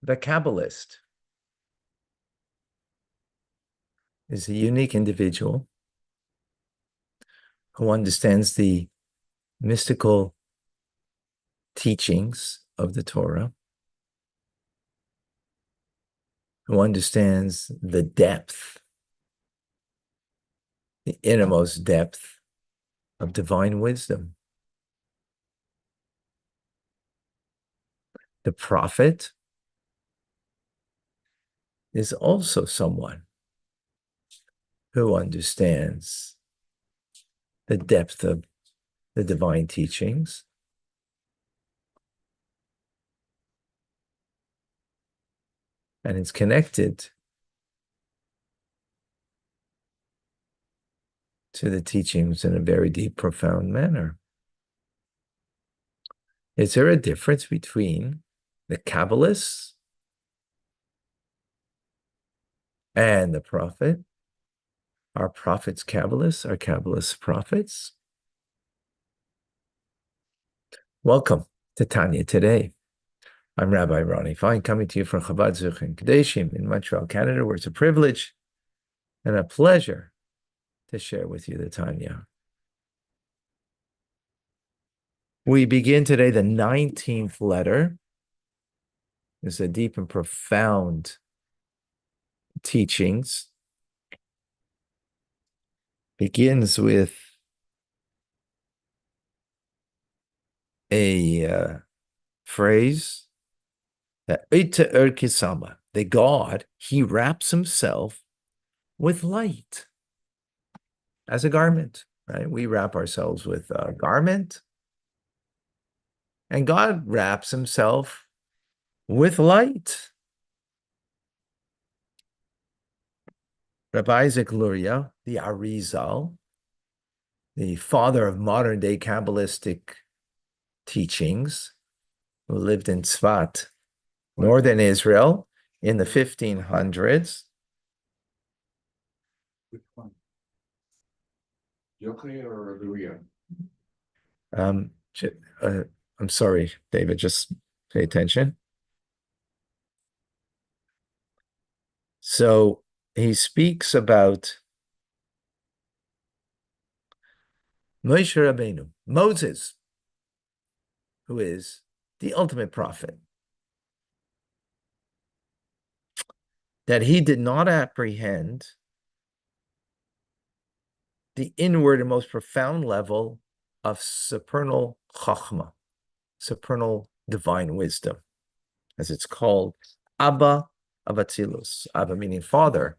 The Kabbalist is a unique individual who understands the mystical teachings of the Torah, who understands the depth, the innermost depth of divine wisdom. The prophet is also someone who understands the depth of the divine teachings and is connected to the teachings in a very deep, profound manner. Is there a difference between the Kabbalists and the prophet? Are prophets Kabbalists? Are Kabbalists prophets? Welcome to Tanya Today. I'm Rabbi Ronnie Fine, coming to you from Chabad Zuch and Kadeshim in Montreal, Canada, where it's a privilege and a pleasure to share with you the Tanya. We begin today the 19th letter. It's a deep and profound teachings. Begins with a phrase that the God, he wraps himself with light as a garment, right? We wrap ourselves with a garment, and God wraps himself with light. Rabbi Isaac Luria, the Arizal, the father of modern day Kabbalistic teachings, who lived in Tzfat, northern Israel, in the 1500s. Yochai or Luria? I'm sorry, David, just pay attention. So he speaks about Moshe Rabbeinu, Moses, who is the ultimate prophet, that he did not apprehend the inward and most profound level of supernal chachma, supernal divine wisdom, as it's called, Abba of Atzilus. Abba meaning father.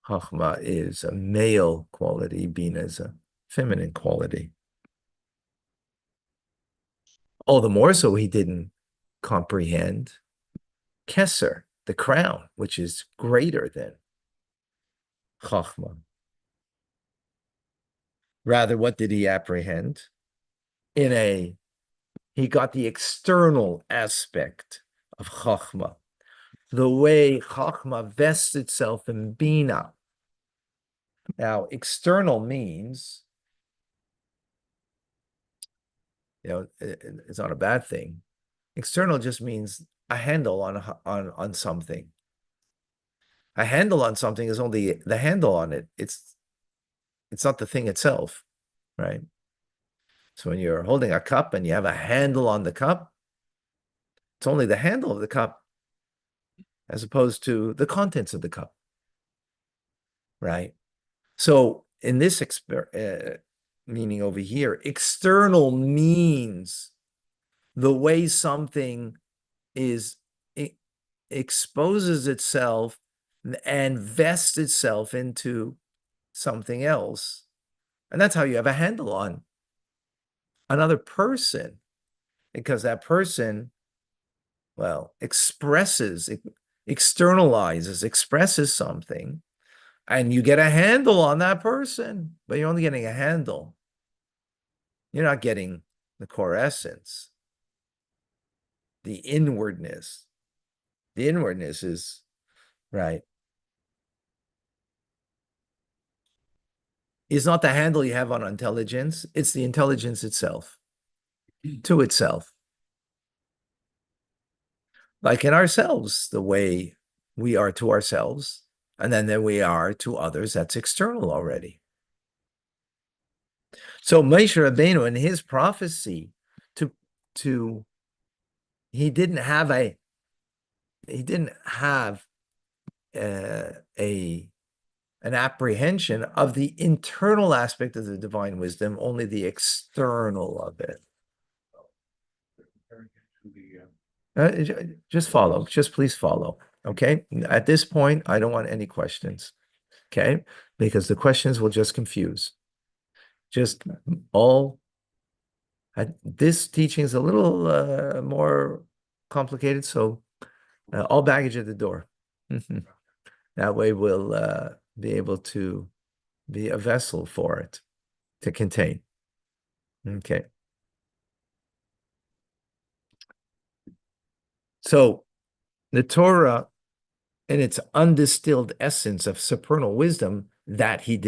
Chachma is a male quality, Bina is a feminine quality. All the more so he didn't comprehend Keser, the crown, which is greater than Chachma. Rather, what did he apprehend? He got the external aspect of Chachma, the way Chachma vests itself in Bina. Now, external means, it's not a bad thing. External just means a handle on something. A handle on something is only the handle on it. It's not the thing itself, right? So when you're holding a cup and you have a handle on the cup, it's only the handle of the cup as opposed to the contents of the cup, right? So in this meaning over here, external means the way something exposes itself and vests itself into something else. And that's how you have a handle on another person, because that person, well, externalizes, expresses something, and you get a handle on that person, but you're only getting a handle. You're not getting the core essence, the inwardness. The inwardness is, right, is not the handle you have on intelligence, it's the intelligence itself, to itself. like in ourselves, the way we are to ourselves, and then we are to others. That's external already. So Moshe Rabbeinu in his prophecy to to he didn't have a a an apprehension of the internal aspect of the divine wisdom, only the external of it. Just follow. Just please follow. Okay. At this point, I don't want any questions. Okay. Because the questions will just confuse. Just all. This teaching is a little more complicated. So all baggage at the door. That way we'll be able to be a vessel for it to contain. Okay. So the Torah, in its undistilled essence of supernal wisdom, that he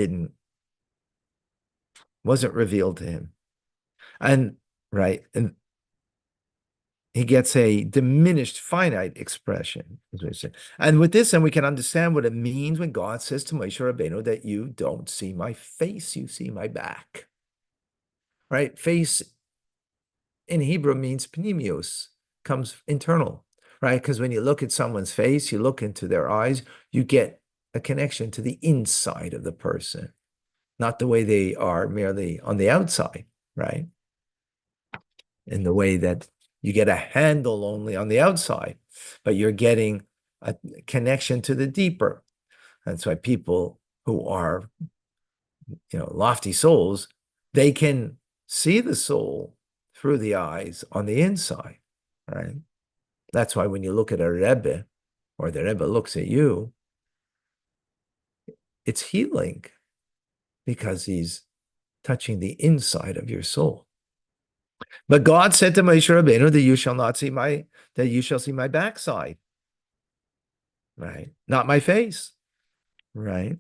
wasn't revealed to him. And right, and he gets a diminished finite expression, as we say. And with this, then we can understand what it means when God says to Moshe Rabbeinu that you don't see my face, you see my back. Right? Face in Hebrew means pneumios, comes internal, right? Because when you look at someone's face, you look into their eyes, you get a connection to the inside of the person, not the way they are merely on the outside, right? In the way that you get a handle only on the outside, but you're getting a connection to the deeper. That's why people who are, lofty souls, they can see the soul through the eyes on the inside, right? That's why when you look at a Rebbe, or the Rebbe looks at you, it's healing because he's touching the inside of your soul. But God said to Moshe Rabbeinu that you shall see my backside, right? Not my face, right?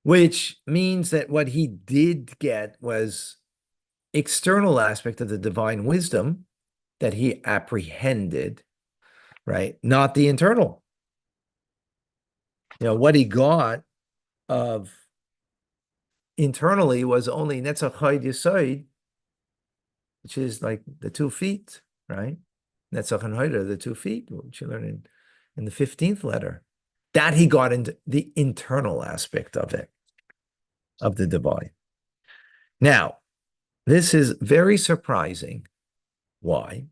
Which means that what he did get was external aspect of the divine wisdom that he apprehended, right? Not the internal. What he got of internally was only Netzach Chayid Yesod, which is like the 2 feet, right? Netzach and Chayid are the 2 feet, which you learn in the 15th letter. That he got into the internal aspect of it, of the divine. Now, this is very surprising. Why?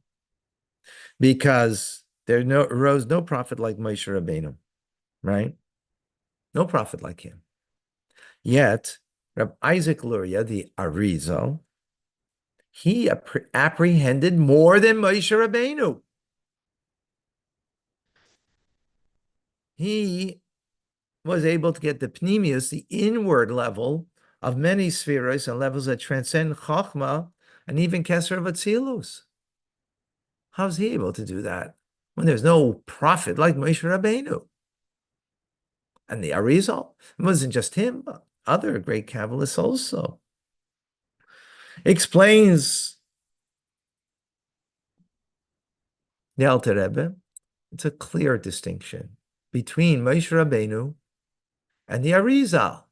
Because there arose no prophet like Moshe Rabbeinu, right? No prophet like him. Yet, Reb Isaac Luria, the Arizal, he apprehended more than Moshe Rabbeinu. He was able to get the pneumius, the inward level of many spheres and levels that transcend Chokhmah and even Keser Vatzilus. How's he able to do that when there's no prophet like Moshe Rabbeinu? And the Arizal, it wasn't just him, but other great Kabbalists also. Explains the Alter Rebbe, it's a clear distinction between Moshe Rabbeinu and the Arizal.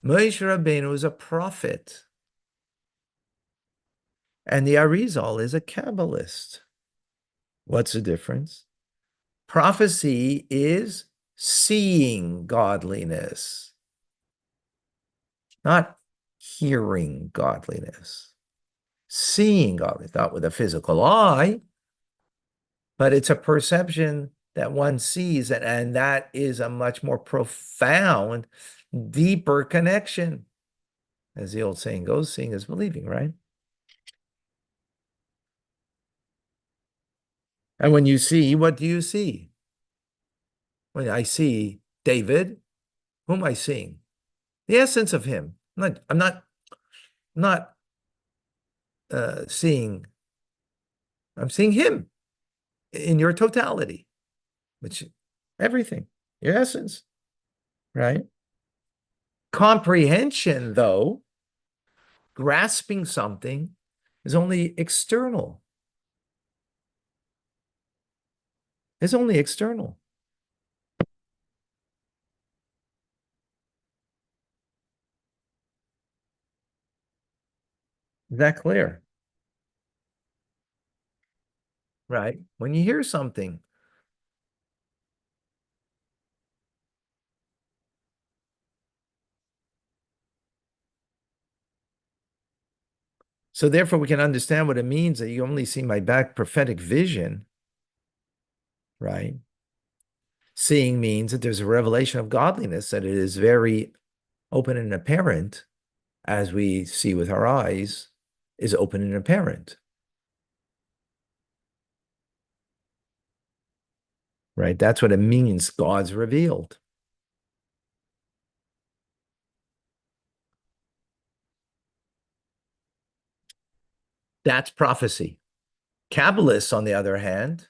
Moshe Rabbeinu is a prophet, and the Arizal is a Kabbalist. What's the difference? Prophecy is seeing godliness, not hearing godliness. Seeing godliness, not with a physical eye, but it's a perception that one sees, and that is a much more profound, deeper connection. As the old saying goes, seeing is believing, right? And when you see, what do you see? When I see David, who am I seeing? The essence of him. I'm not seeing, I'm seeing him in your totality, which everything, your essence, right? Comprehension, though, Grasping something is only external. It's only external. Is that clear? Right? When you hear something, so therefore we can understand what it means that you only see my back prophetic vision, right? Seeing means that there's a revelation of godliness, that it is very open and apparent, as we see with our eyes, is open and apparent, right? That's what it means, God's revealed. That's prophecy. Kabbalists, on the other hand,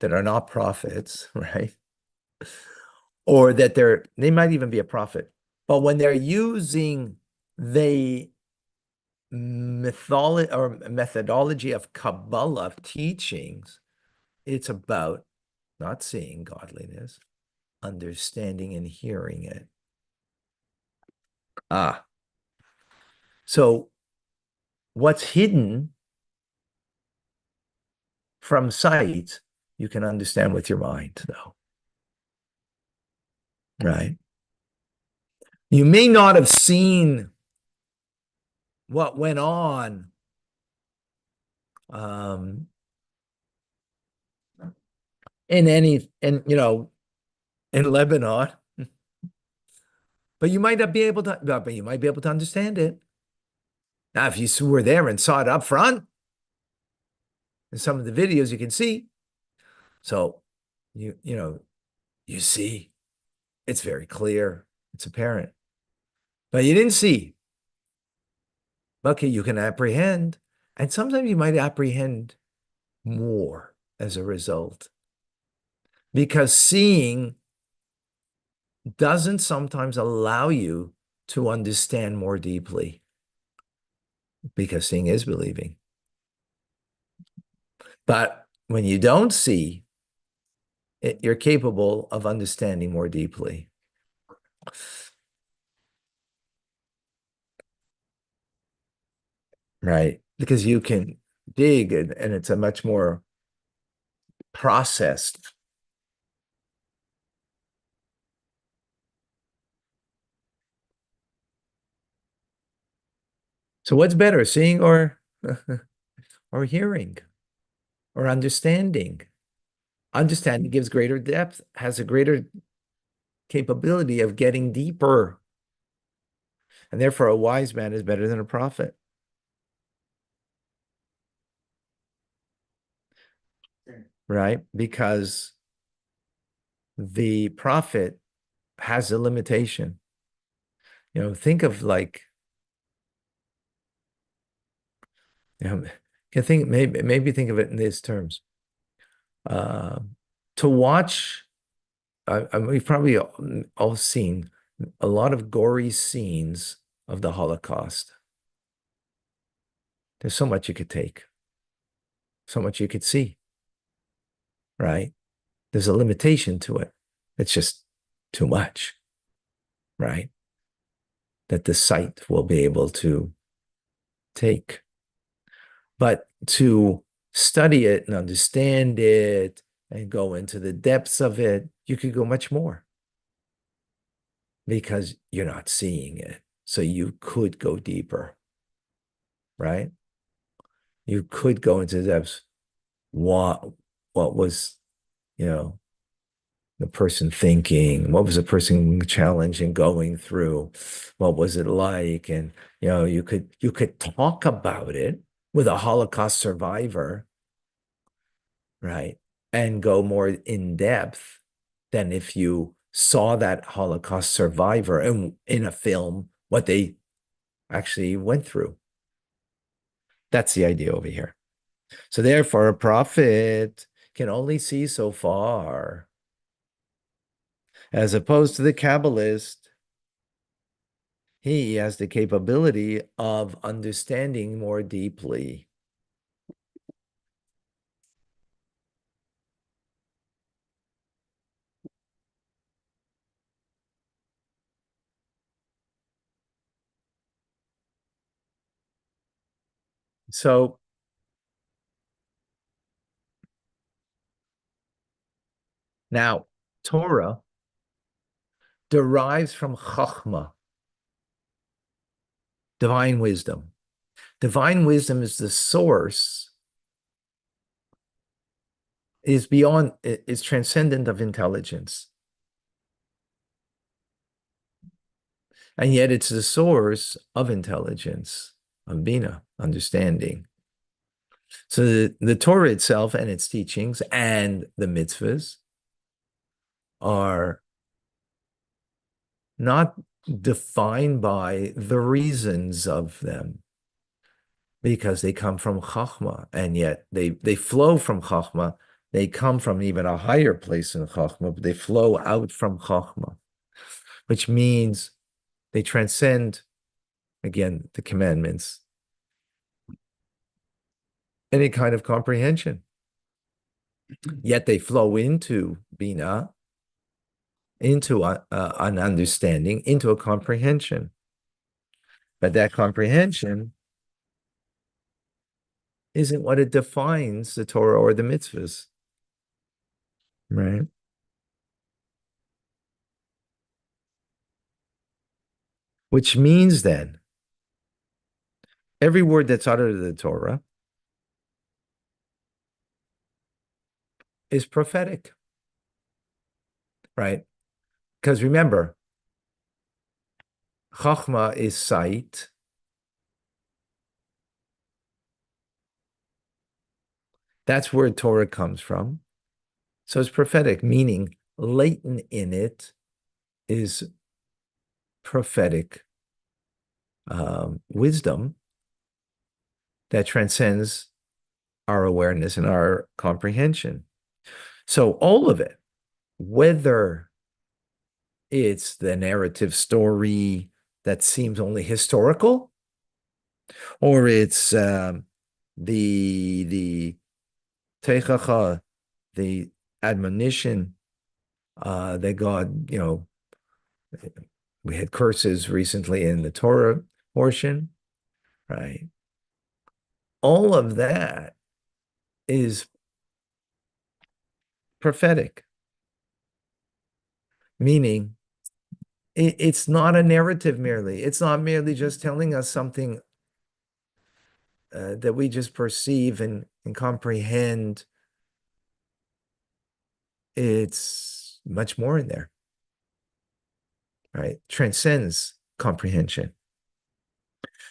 that are not prophets, right? Or that they might even be a prophet, but when they're using the methodology of Kabbalah teachings, it's about not seeing godliness, understanding and hearing it. So what's hidden from sight, you can understand with your mind, though. Right? You may not have seen what went on in Lebanon, but you might not be able to, but you might be able to understand it. Now, if you were there and saw it up front, in some of the videos you can see, so you see, it's very clear, it's apparent, but you didn't see. Okay, you can apprehend, and sometimes you might apprehend more as a result, because seeing doesn't sometimes allow you to understand more deeply, because seeing is believing. But when you don't see, you're capable of understanding more deeply. Right? Because you can dig, and it's a much more processed. So what's better, seeing or or hearing or understanding? Understanding gives greater depth, has a greater capability of getting deeper. And therefore, a wise man is better than a prophet. Right? Because the prophet has a limitation. Think of can think maybe think of it in these terms. To watch, we've probably all seen a lot of gory scenes of the Holocaust. There's so much you could take, so much you could see, right? There's a limitation to it. It's just too much, right? That the sight will be able to take. But to study it and understand it and go into the depths of it, you could go much more because you're not seeing it. So you could go deeper, right? You could go into the depths. What was, the person thinking? What was the person challenging going through? What was it like? And you could talk about it with a Holocaust survivor, right? And go more in depth than if you saw that Holocaust survivor in a film, what they actually went through. That's the idea over here. So therefore, a prophet can only see so far, as opposed to the Kabbalist. he has the capability of understanding more deeply. So now Torah derives from Chachma, divine wisdom. Divine wisdom is the source, is beyond, is transcendent of intelligence. And yet it's the source of intelligence, of Bina, understanding. So the Torah itself and its teachings and the mitzvahs are not defined by the reasons of them because they come from Chachma, and yet they flow from Chachma. They come from even a higher place in Chachma, but they flow out from Chachma, which means they transcend, again, the commandments, any kind of comprehension. Yet they flow into Bina, into an understanding, into a comprehension. But that comprehension isn't what it defines the Torah or the mitzvahs, right? Which means then every word that's uttered of the Torah is prophetic, right? Because remember, Chachma is sight. That's where Torah comes from. So it's prophetic, meaning latent in it is prophetic wisdom that transcends our awareness and our comprehension. So all of it, whether it's the narrative story that seems only historical, or it's the teichacha, the admonition that God, we had curses recently in the Torah portion, right? All of that is prophetic, meaning it's not a narrative merely. It's not merely just telling us something that we just perceive and comprehend. It's much more in there, right? Transcends comprehension.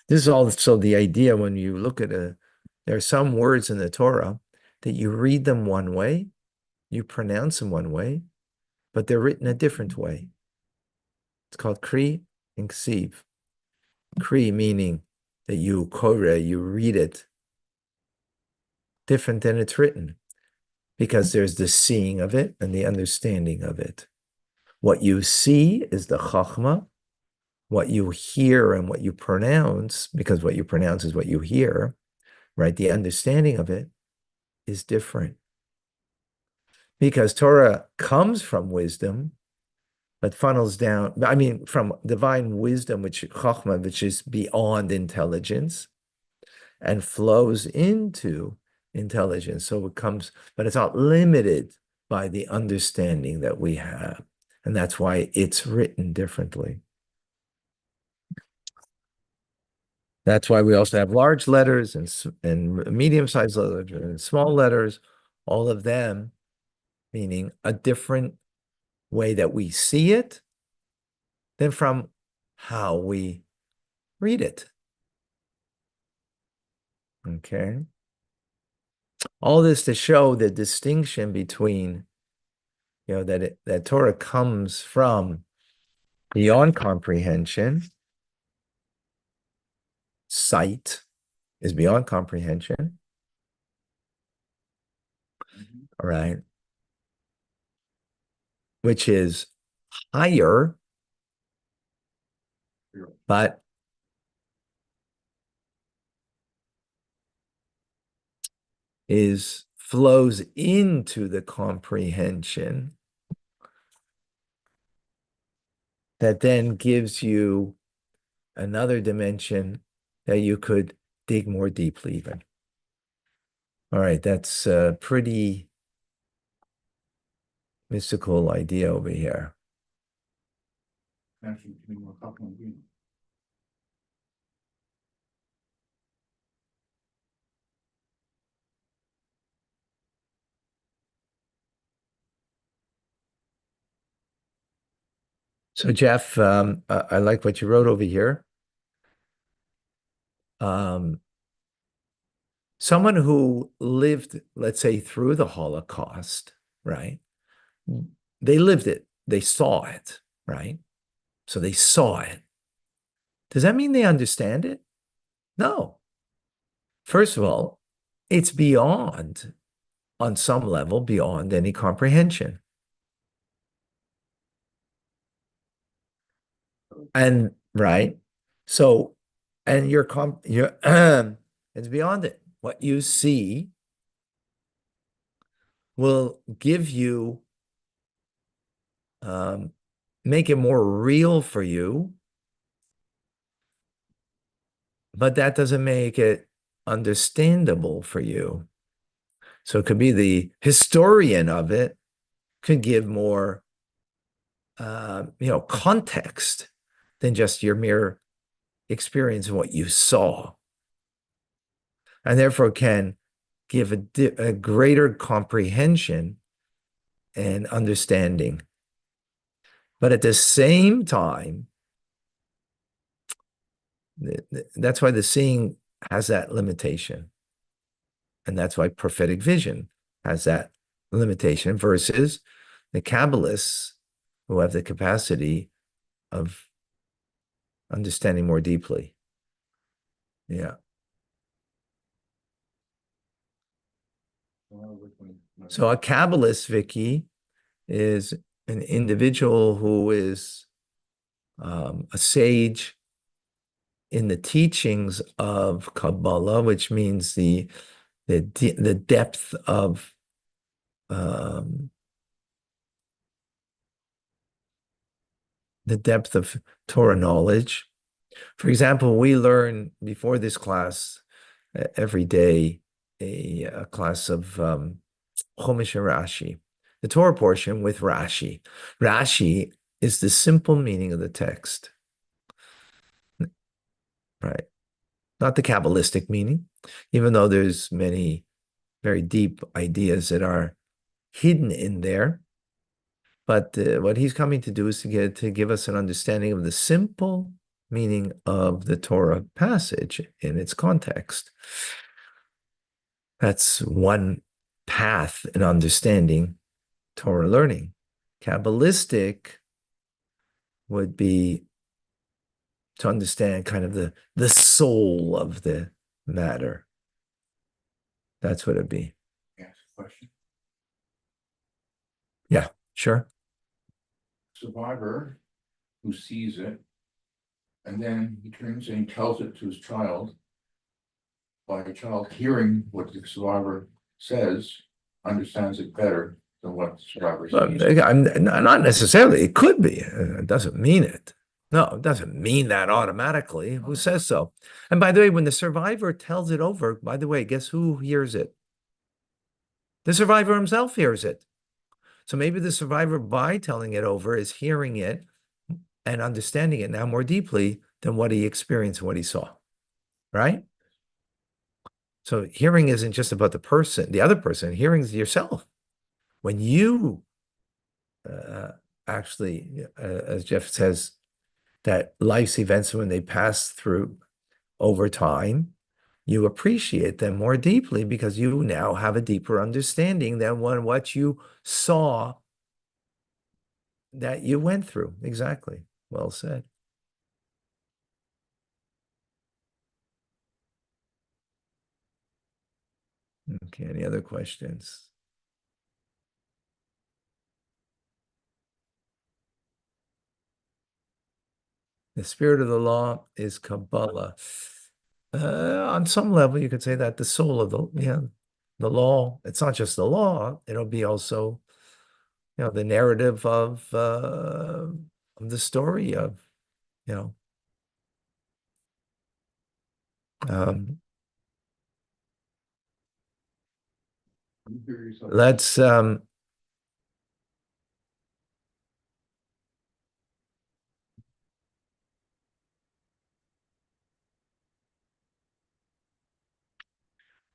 This is also the idea when you look at there are some words in the Torah that you read them one way, you pronounce them one way, but they're written a different way. It's called Kri and Ksiv. Kri meaning that you kore, you read it different than it's written, because there's the seeing of it and the understanding of it. What you see is the chachma. What you hear and what you pronounce, because what you pronounce is what you hear, right? The understanding of it is different. Because Torah comes from wisdom, but funnels down, from divine wisdom, which chachma, which is beyond intelligence, and flows into intelligence. So it comes, but it's not limited by the understanding that we have. And that's why it's written differently. That's why we also have large letters and medium-sized letters and small letters, all of them meaning a different way that we see it than from how we read it. Okay. All this to show the distinction between, that Torah comes from beyond comprehension. Sight is beyond comprehension. All right. Which is higher but is flows into the comprehension that then gives you another dimension that you could dig more deeply even. All right, that's a pretty mystical idea over here. Actually, between a couple of beings. So Jeff, I like what you wrote over here. Someone who lived, let's say, through the Holocaust, right? They lived it, they saw it, right? So they saw it. Does that mean they understand it? No. First of all, it's beyond, on some level, beyond any comprehension. And right. So, and your it's beyond it. What you see will give you make it more real for you, but that doesn't make it understandable for you. So it could be the historian of it could give more context than just your mere experience of what you saw, and therefore can give a greater comprehension and understanding. But at the same time, that's why the seeing has that limitation. And that's why prophetic vision has that limitation versus the Kabbalists who have the capacity of understanding more deeply. Yeah. So a Kabbalist, Vicky, is an individual who is a sage in the teachings of Kabbalah, which means the depth of the depth of Torah knowledge. For example, we learn before this class every day a class of Chumash and Rashi, the Torah portion with Rashi. Rashi is the simple meaning of the text, right? Not the Kabbalistic meaning, even though there's many very deep ideas that are hidden in there. But what he's coming to do is to give us an understanding of the simple meaning of the Torah passage in its context. That's one path in understanding Torah learning. Kabbalistic would be to understand kind of the soul of the matter. That's what it'd be. Ask a question. Yeah, sure. Survivor who sees it, and then he turns and he tells it to his child. By the child hearing what the survivor says, understands it better than what the survivor But sees. not necessarily. It could be. It doesn't mean it. No, it doesn't mean that automatically. Who says so? And by the way, when the survivor tells it over, by the way, guess who hears it? The survivor himself hears it. So maybe the survivor, by telling it over, is hearing it and understanding it now more deeply than what he experienced, what he saw. Right? So hearing isn't just about the person, the other person. Hearing is yourself. When you actually, as Jeff says, that life's events, when they pass through over time, you appreciate them more deeply because you now have a deeper understanding than what you saw that you went through. Exactly. Well said. Okay, any other questions? The spirit of the law is Kabbalah. On some level, you could say that the soul of the law, it's not just the law, it'll be also, the narrative of the story of, you know, um, let's,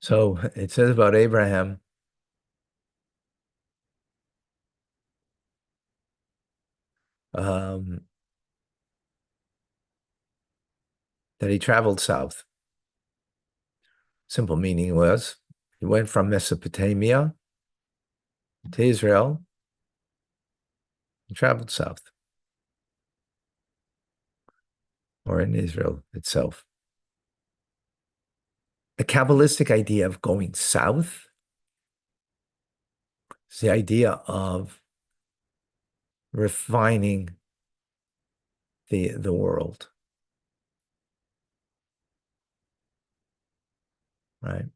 so it says about Abraham, um, that he traveled south. Simple meaning was he went from Mesopotamia to Israel and traveled south, or in Israel itself. A Kabbalistic idea of going south is the idea of refining the world, right?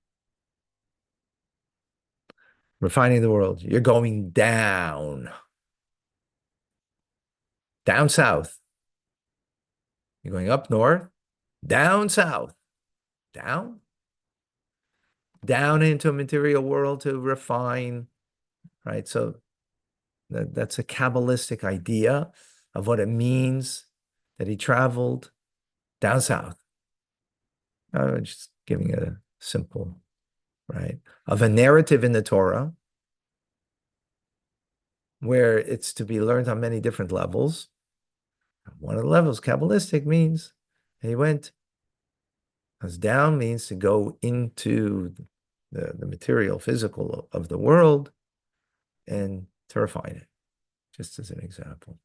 Refining the world. You're going down south. You're going up north, down south, down into a material world to refine, right? So that's a Kabbalistic idea of what it means that he traveled down south. I'm just giving it a simple, right, of a narrative in the Torah where it's to be learned on many different levels. One of the levels, Kabbalistic, means he went, as down means to go into the material, physical of the world and to refine it, just as an example.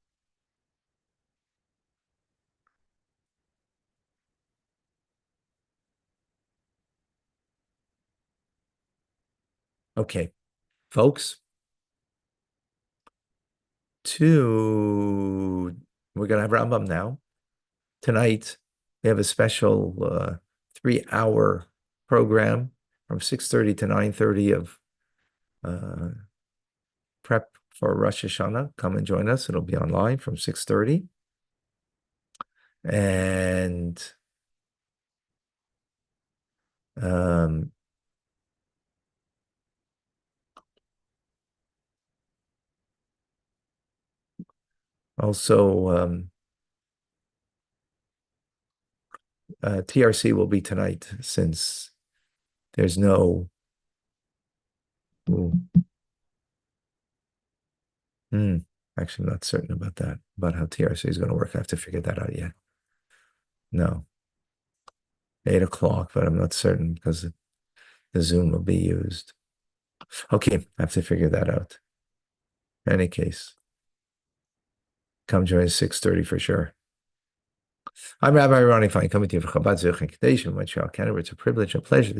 Okay, folks, we're going to have Rambam now. Tonight, we have a special 3-hour program from 6:30 to 9:30 of prep for Rosh Hashanah. Come and join us. It'll be online from 6:30. And also, TRC will be tonight since there's no. Actually, I'm not certain about that, about how TRC is going to work. I have to figure that out yet. No, 8 o'clock, but I'm not certain because the Zoom will be used. Okay, I have to figure that out. In any case, come join us 6:30 for sure. I'm Rabbi Ronnie Fine, coming to you from Chabad Zurich and Kadesh, my child Canada. It's a privilege and pleasure.